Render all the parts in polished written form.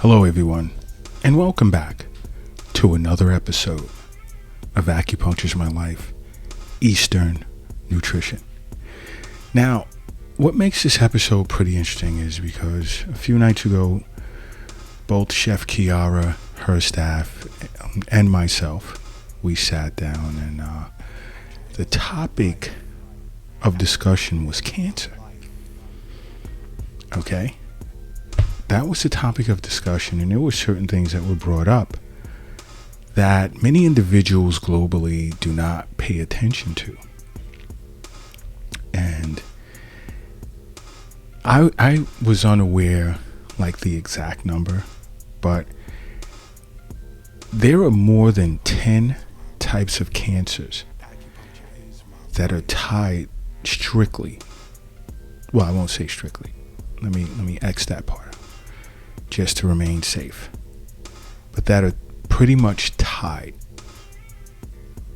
Hello, everyone, and welcome back to another episode of Acupuncture's My Life, Eastern Nutrition. Now, what makes this episode pretty interesting is because a few nights ago, both Chef Kiara, her staff, and myself, we sat down and the topic of discussion was cancer. Okay? That was the topic of discussion, and there were certain things that were brought up that many individuals globally do not pay attention to. And I was unaware, like the exact number, but there are more than 10 types of cancers that are tied strictly. Well, I won't say strictly. Let me X that part out, just to remain safe. But that are pretty much tied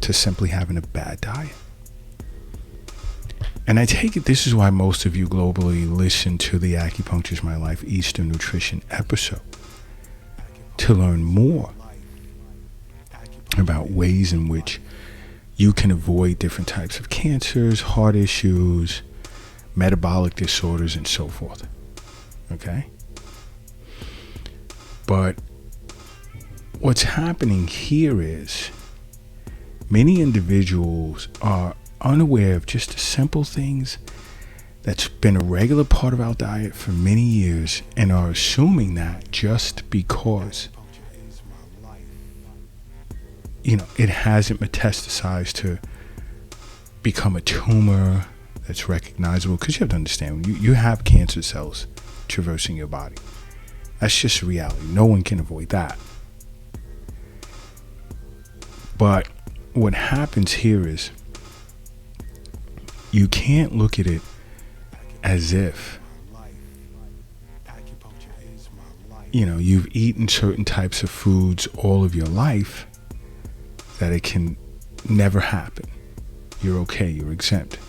to simply having a bad diet. And I take it this is why most of you globally listen to the Acupuncture's My Life Eastern Nutrition episode, to learn more about ways in which you can avoid different types of cancers, heart issues, metabolic disorders, and so forth. Okay? But what's happening here is many individuals are unaware of just the simple things that's been a regular part of our diet for many years and are assuming that just because it hasn't metastasized to become a tumor that's recognizable. Because you have to understand, you have cancer cells traversing your body. That's just reality. No one can avoid that. But what happens here is you can't look at it as if you've eaten certain types of foods all of your life, that it can never happen. You're okay, you're exempt.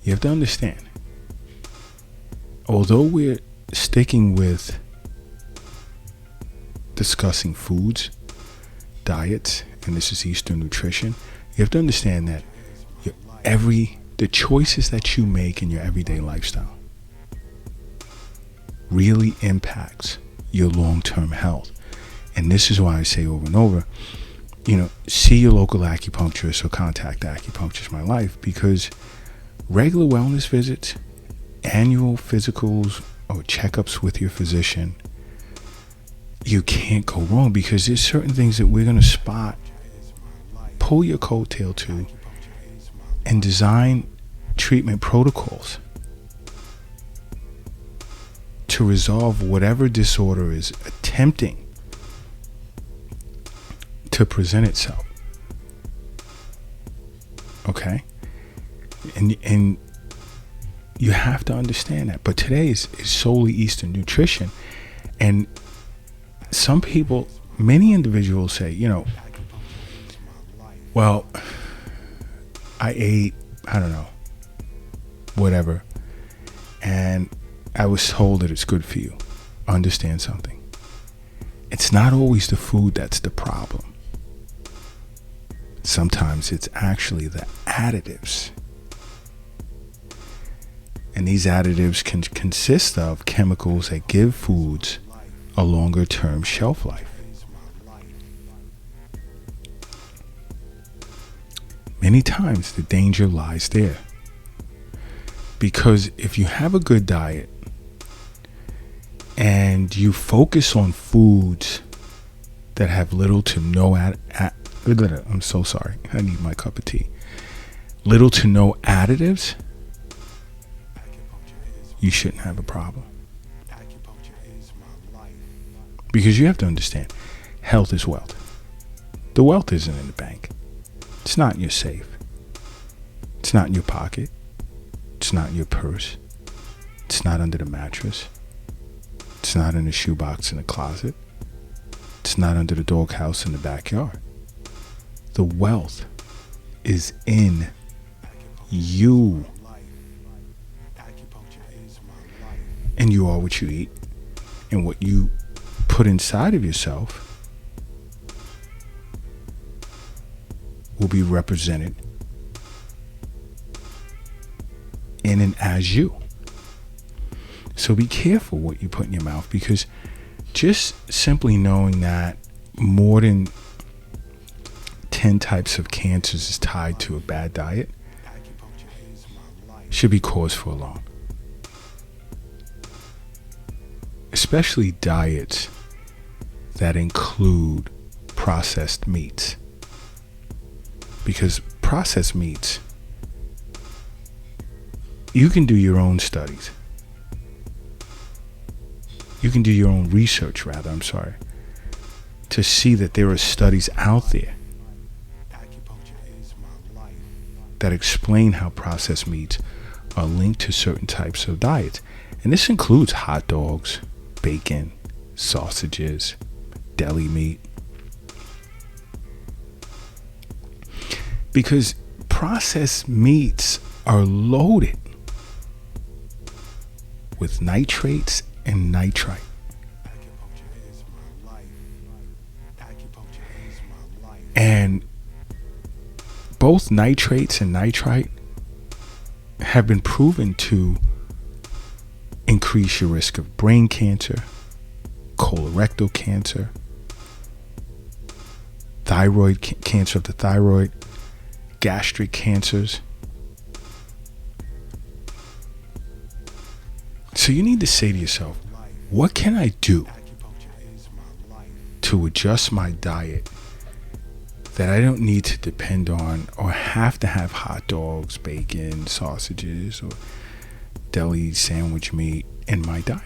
You have to understand, although we're sticking with discussing foods, diets, and this is Eastern nutrition, you have to understand that the choices that you make in your everyday lifestyle really impacts your long-term health. And this is why I say over and over, see your local acupuncturist or contact Acupuncture's My Life, because regular wellness visits, annual physicals, or checkups with your physician, you can't go wrong, because there's certain things that we're going to spot, pull your coattail to, and design treatment protocols to resolve whatever disorder is attempting to present itself. Okay? And you have to understand that. But today is solely Eastern nutrition. And some people, many individuals say, well, I ate, whatever, and I was told that it's good for you. Understand something. It's not always the food that's the problem. Sometimes it's actually the additives. And these additives can consist of chemicals that give foods a longer term shelf life. Many times the danger lies there. Because if you have a good diet and you focus on foods that have little to no I'm so sorry, I need my cup of tea. Little to no additives, you shouldn't have a problem. Because you have to understand, health is wealth. The wealth isn't in the bank. It's not in your safe. It's not in your pocket. It's not in your purse. It's not under the mattress. It's not in the shoebox in the closet. It's not under the doghouse in the backyard. The wealth is in you. And you are what you eat. And what you put inside of yourself will be represented in and as you. So be careful what you put in your mouth, because just simply knowing that more than 10 types of cancers is tied to a bad diet should be cause for alarm. Especially diets that include processed meats. Because processed meats, you can do your own studies. You can do your own research, to see that there are studies out there that explain how processed meats are linked to certain types of diets. And this includes hot dogs, bacon, sausages, deli meat. Because processed meats are loaded with nitrates and nitrite. And both nitrates and nitrite have been proven to increase your risk of brain cancer, colorectal cancer, thyroid cancer of the thyroid, gastric cancers. So you need to say to yourself, what can I do to adjust my diet that I don't need to depend on or have to have hot dogs, bacon, sausages, or deli sandwich meat in my diet?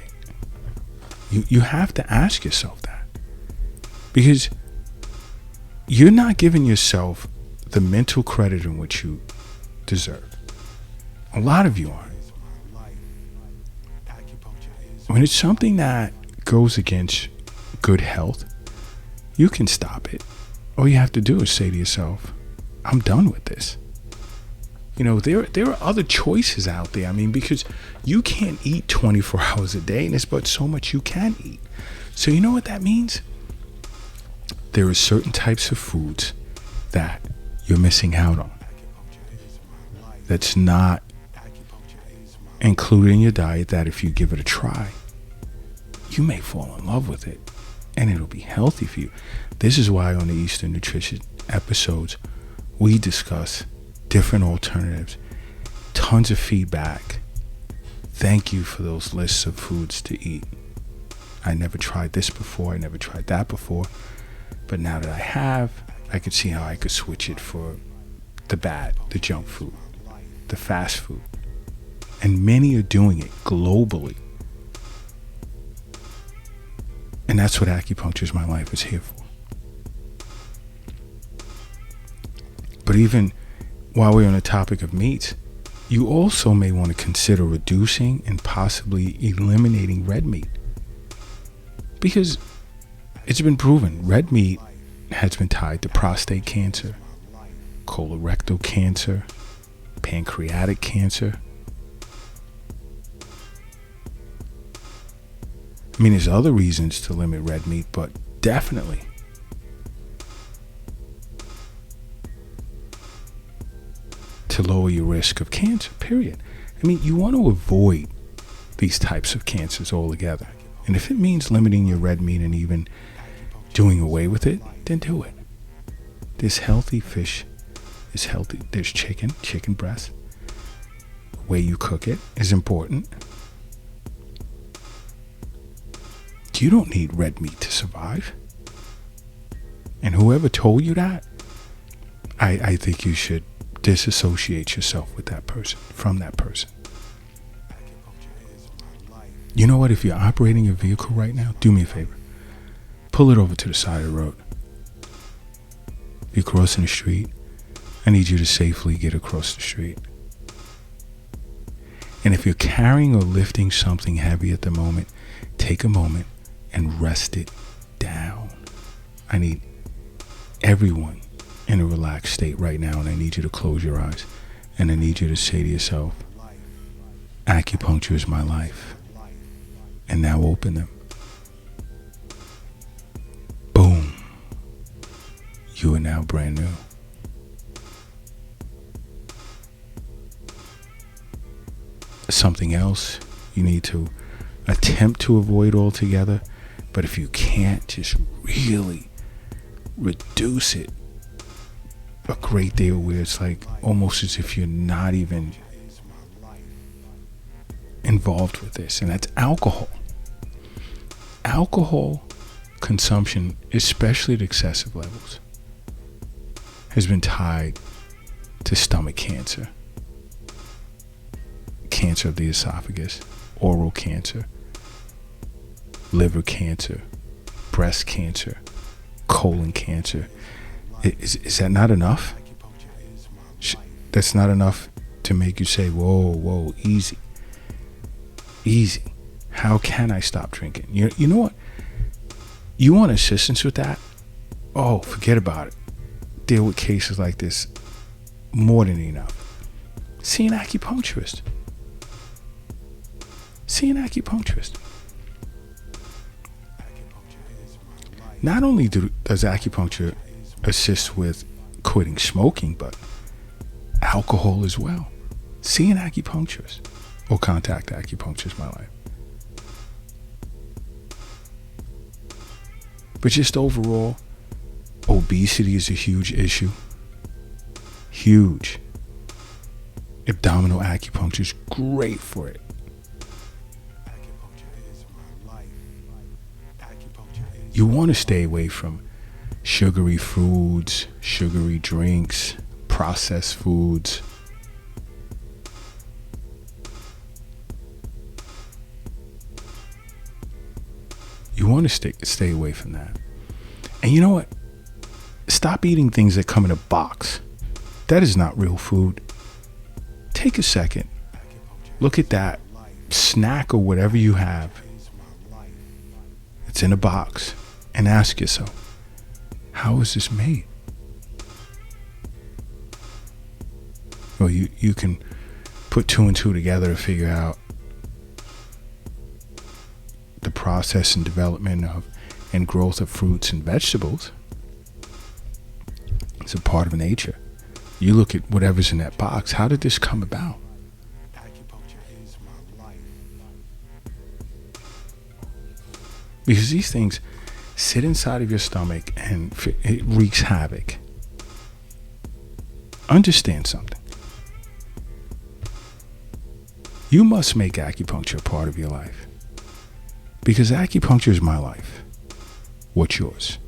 You have to ask yourself that, because you're not giving yourself the mental credit in which you deserve. A lot of you aren't. When it's something that goes against good health, you can stop it. All you have to do is say to yourself, I'm done with this. There are other choices out there. Because you can't eat 24 hours a day, and there's but so much you can eat. So you know what that means? There are certain types of foods that you're missing out on. That's not included in your diet, that if you give it a try, you may fall in love with it and it'll be healthy for you. This is why on the Eastern Nutrition episodes, we discuss different alternatives, tons of feedback. Thank you for those lists of foods to eat. I never tried this before. I never tried that before. But now that I have, I could see how I could switch it for the bad, the junk food, the fast food. And many are doing it globally. And that's what Acupuncture is My Life is here for. But even while we're on the topic of meats, you also may want to consider reducing and possibly eliminating red meat. Because it's been proven, red meat has been tied to prostate cancer, colorectal cancer, pancreatic cancer. There's other reasons to limit red meat, but definitely to lower your risk of cancer, period. You want to avoid these types of cancers altogether. And if it means limiting your red meat and even doing away with it, then do it. There's healthy fish, is healthy. There's chicken breast. The way you cook it is important. You don't need red meat to survive. And whoever told you that, I think you should disassociate yourself with that person, from that person. You know what? If you're operating your vehicle right now, do me a favor. Pull it over to the side of the road. If you're crossing the street, I need you to safely get across the street. And if you're carrying or lifting something heavy at the moment, take a moment and rest it down. I need everyone in a relaxed state right now, and I need you to close your eyes, and I need you to say to yourself, acupuncture is my life. And now open them. You are now brand new. Something else you need to attempt to avoid altogether, but if you can't, just really reduce it a great deal, where it's like almost as if you're not even involved with this, and that's alcohol. Alcohol consumption, especially at excessive levels, has been tied to stomach cancer, cancer of the esophagus, oral cancer, liver cancer, breast cancer, colon cancer. Is that not enough? That's not enough to make you say, whoa, easy. How can I stop drinking? You know what? You want assistance with that? Oh, forget about it. Deal with cases like this more than enough. See an acupuncturist. Not only does acupuncture assist with quitting smoking, but alcohol as well. See an acupuncturist or contact acupuncturist, my life. But just overall, obesity is a huge issue. Huge. Abdominal acupuncture is great for it. You want to stay away from sugary foods, sugary drinks, processed foods. You want to stay away from that. And you know what? Stop eating things that come in a box. That is not real food. Take a second. Look at that snack or whatever you have. It's in a box. And ask yourself, how is this made? Well, you can put two and two together to figure out the process and development of and growth of fruits and vegetables. It's a part of nature. You look at whatever's in that box. How did this come about? Because these things sit inside of your stomach and it wreaks havoc. Understand something. You must make acupuncture a part of your life. Because acupuncture is my life. What's yours?